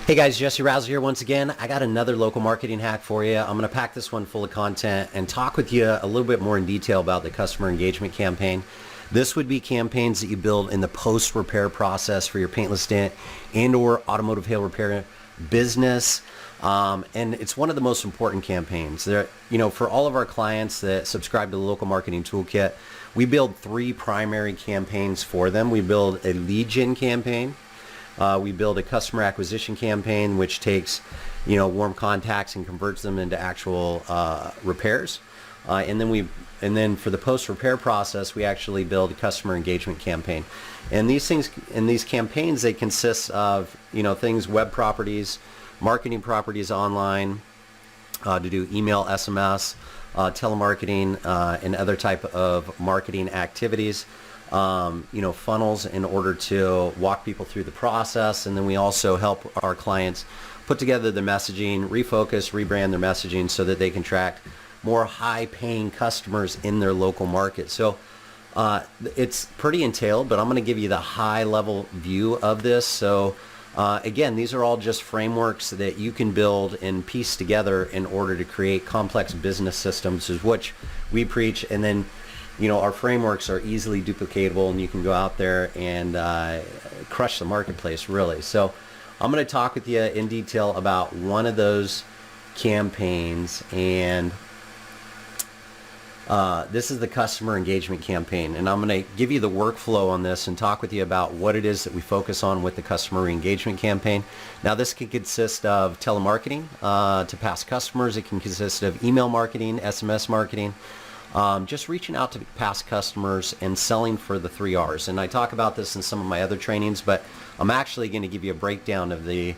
Hey guys, Jesse Razzle here once again. I got another local marketing hack for you. I'm going to pack this one full of content and talk with you a little bit more in detail about the customer engagement campaign. This would be campaigns that you build in the post-repair process for your paintless dent and or automotive hail repair business. And it's one of the most important campaigns. For all of our clients that subscribe to the Local Marketing Toolkit, we build three primary campaigns for them. We build a lead gen campaign. We build a customer acquisition campaign, which takes, warm contacts and converts them into actual repairs. And then for the post-repair process, we actually build a customer engagement campaign. And these campaigns, they consist of, things, web properties, marketing properties online, to do email, SMS, telemarketing, and other type of marketing activities. Funnels in order to walk people through the process. And then we also help our clients put together the messaging, refocus, rebrand their messaging so that they can attract more high-paying customers in their local market. So it's pretty entailed, but I'm going to give you the high-level view of this. So again, these are all just frameworks that you can build and piece together in order to create complex business systems, is what we preach. And then our frameworks are easily duplicatable, and you can go out there and crush the marketplace, really. So I'm going to talk with you in detail about one of those campaigns, and this is the customer engagement campaign. And I'm going to give you the workflow on this and talk with you about what it is that we focus on with the customer engagement campaign. Now, this can consist of telemarketing to past customers. It can consist of email marketing, SMS marketing, just reaching out to past customers and selling for the 3 R's. And I talk about this in some of my other trainings, but I'm actually going to give you a breakdown of the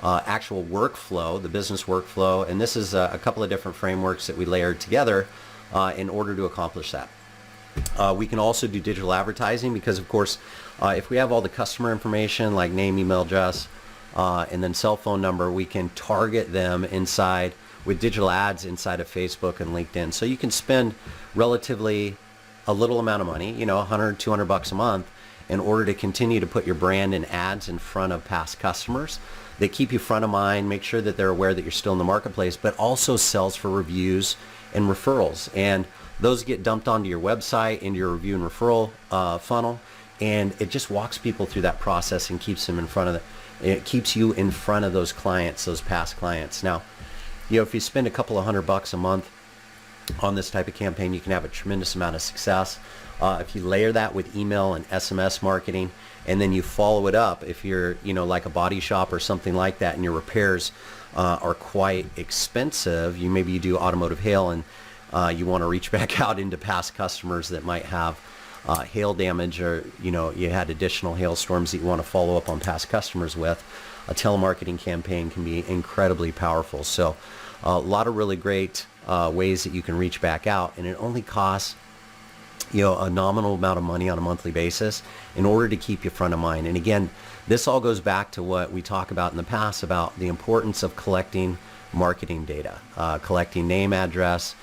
actual workflow, the business workflow. And this is a couple of different frameworks that we layered together in order to accomplish that. We can also do digital advertising because, of course, if we have all the customer information like name, email address, and then cell phone number, we can target them inside with digital ads inside of Facebook and LinkedIn. So you can spend relatively a little amount of money, $100, $200 a month, in order to continue to put your brand and ads in front of past customers. They keep you front of mind, make sure that they're aware that you're still in the marketplace, but also sells for reviews and referrals. And those get dumped onto your website, into your review and referral funnel, and it just walks people through that process and keeps them in front of it keeps you in front of those clients, those past clients. Now, if you spend a couple of $100 a month on this type of campaign, you can have a tremendous amount of success. If you layer that with email and SMS marketing, and then you follow it up, if you're, like a body shop or something like that, and your repairs are quite expensive, maybe you do automotive hail, and you want to reach back out into past customers that might have hail damage, or you had additional hailstorms that you want to follow up on past customers with. A telemarketing campaign can be incredibly powerful. So a lot of really great ways that you can reach back out, and it only costs a nominal amount of money on a monthly basis in order to keep you front of mind. And again, this all goes back to what we talk about in the past about the importance of collecting marketing data, collecting name, address,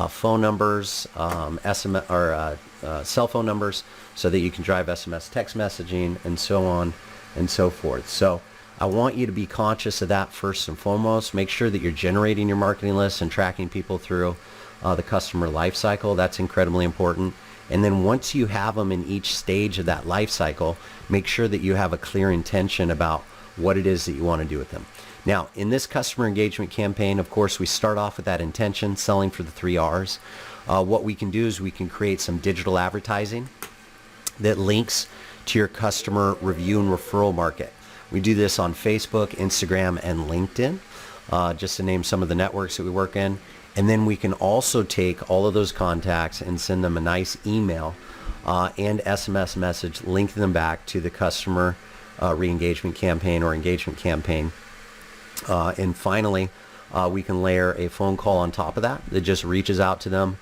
phone numbers, SMS or cell phone numbers, so that you can drive SMS text messaging and so on and so forth. So I want you to be conscious of that first and foremost. Make sure that you're generating your marketing list and tracking people through the customer life cycle. That's incredibly important. And then once you have them in each stage of that life cycle, make sure that you have a clear intention about what it is that you want to do with them. Now, in this customer engagement campaign, of course, we start off with that intention, selling for the 3 R's. What we can do is we can create some digital advertising that links to your customer review and referral market. We do this on Facebook, Instagram, and LinkedIn, just to name some of the networks that we work in. And then we can also take all of those contacts and send them a nice email and SMS message, link them back to the customer re-engagement campaign or engagement campaign. And finally, we can layer a phone call on top of that just reaches out to them,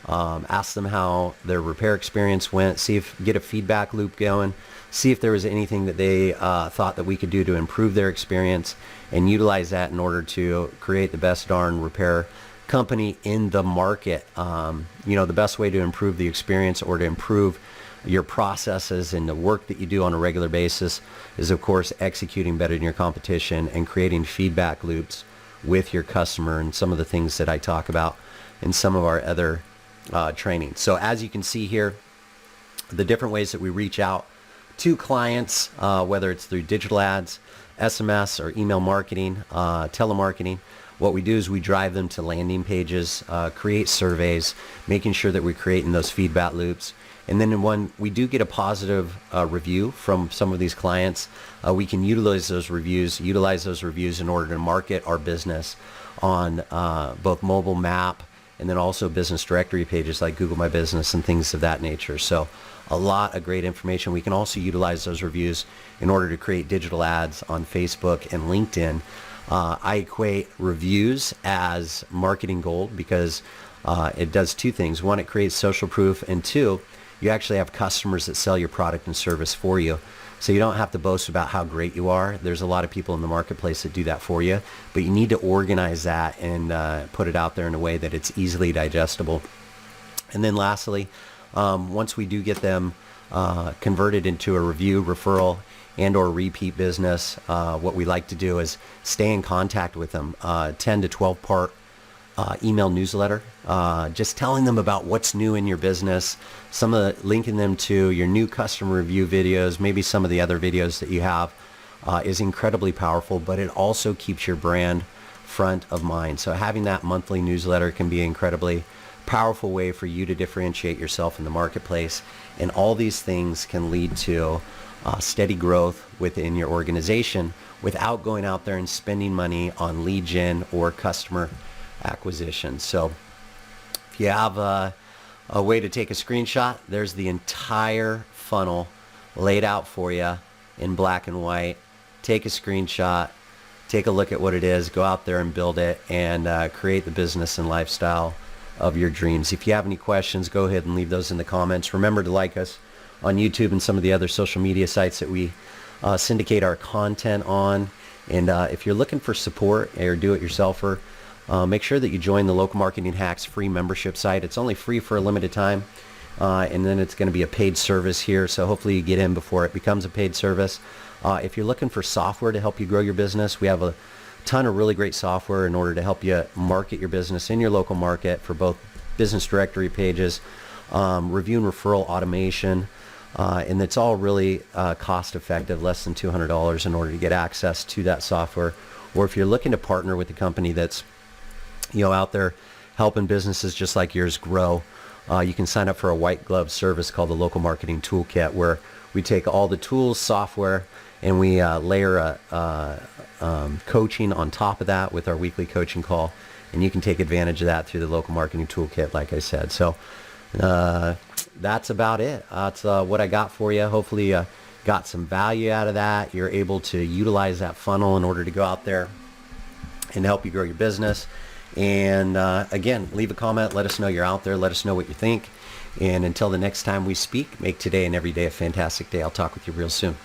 ask them how their repair experience went, get a feedback loop going, see if there was anything that they thought that we could do to improve their experience, and utilize that in order to create the best darn repair company in the market. The best way to improve the experience or to improve your processes and the work that you do on a regular basis is, of course, executing better than your competition and creating feedback loops with your customer, and some of the things that I talk about in some of our other training. So as you can see here, the different ways that we reach out to clients, whether it's through digital ads, SMS, or email marketing, telemarketing. What we do is we drive them to landing pages, create surveys, making sure that we're creating those feedback loops. And then when we do get a positive review from some of these clients, we can utilize those reviews in order to market our business on both mobile map and then also business directory pages like Google My Business and things of that nature. So a lot of great information. We can also utilize those reviews in order to create digital ads on Facebook and LinkedIn. I equate reviews as marketing gold because it does two things. One, it creates social proof, and two, you actually have customers that sell your product and service for you. So you don't have to boast about how great you are. There's a lot of people in the marketplace that do that for you, but you need to organize that and put it out there in a way that it's easily digestible. And then lastly, once we do get them converted into a review, referral, and or repeat business, what we like to do is stay in contact with them. 10 to 12 part email newsletter, just telling them about what's new in your business, linking them to your new customer review videos, maybe some of the other videos that you have, is incredibly powerful, but it also keeps your brand front of mind. So having that monthly newsletter can be an incredibly powerful way for you to differentiate yourself in the marketplace. And all these things can lead to steady growth within your organization without going out there and spending money on lead gen or customer acquisition. So if you have a way to take a screenshot, there's the entire funnel laid out for you in black and white. Take a screenshot, take a look at what it is, go out there and build it, and create the business and lifestyle of your dreams. If you have any questions, go ahead and leave those in the comments. Remember to like us on YouTube and some of the other social media sites that we syndicate our content on. And if you're looking for support or do-it-yourselfer, make sure that you join the Local Marketing Hacks free membership site. It's only free for a limited time, and then it's going to be a paid service here, so hopefully you get in before it becomes a paid service. If you're looking for software to help you grow your business, we have a ton of really great software in order to help you market your business in your local market for both business directory pages, review and referral automation, and it's all really cost effective, less than $200 in order to get access to that software. Or if you're looking to partner with a company that's out there helping businesses just like yours grow, you can sign up for a white glove service called the Local Marketing Toolkit, where we take all the tools, software, and we layer coaching on top of that with our weekly coaching call, and you can take advantage of that through the Local Marketing Toolkit, like I said. So that's about it. That's what I got for you. Hopefully you got some value out of that. You're able to utilize that funnel in order to go out there and help you grow your business. And again, leave a comment. Let us know you're out there. Let us know what you think. And until the next time we speak, make today and every day a fantastic day. I'll talk with you real soon.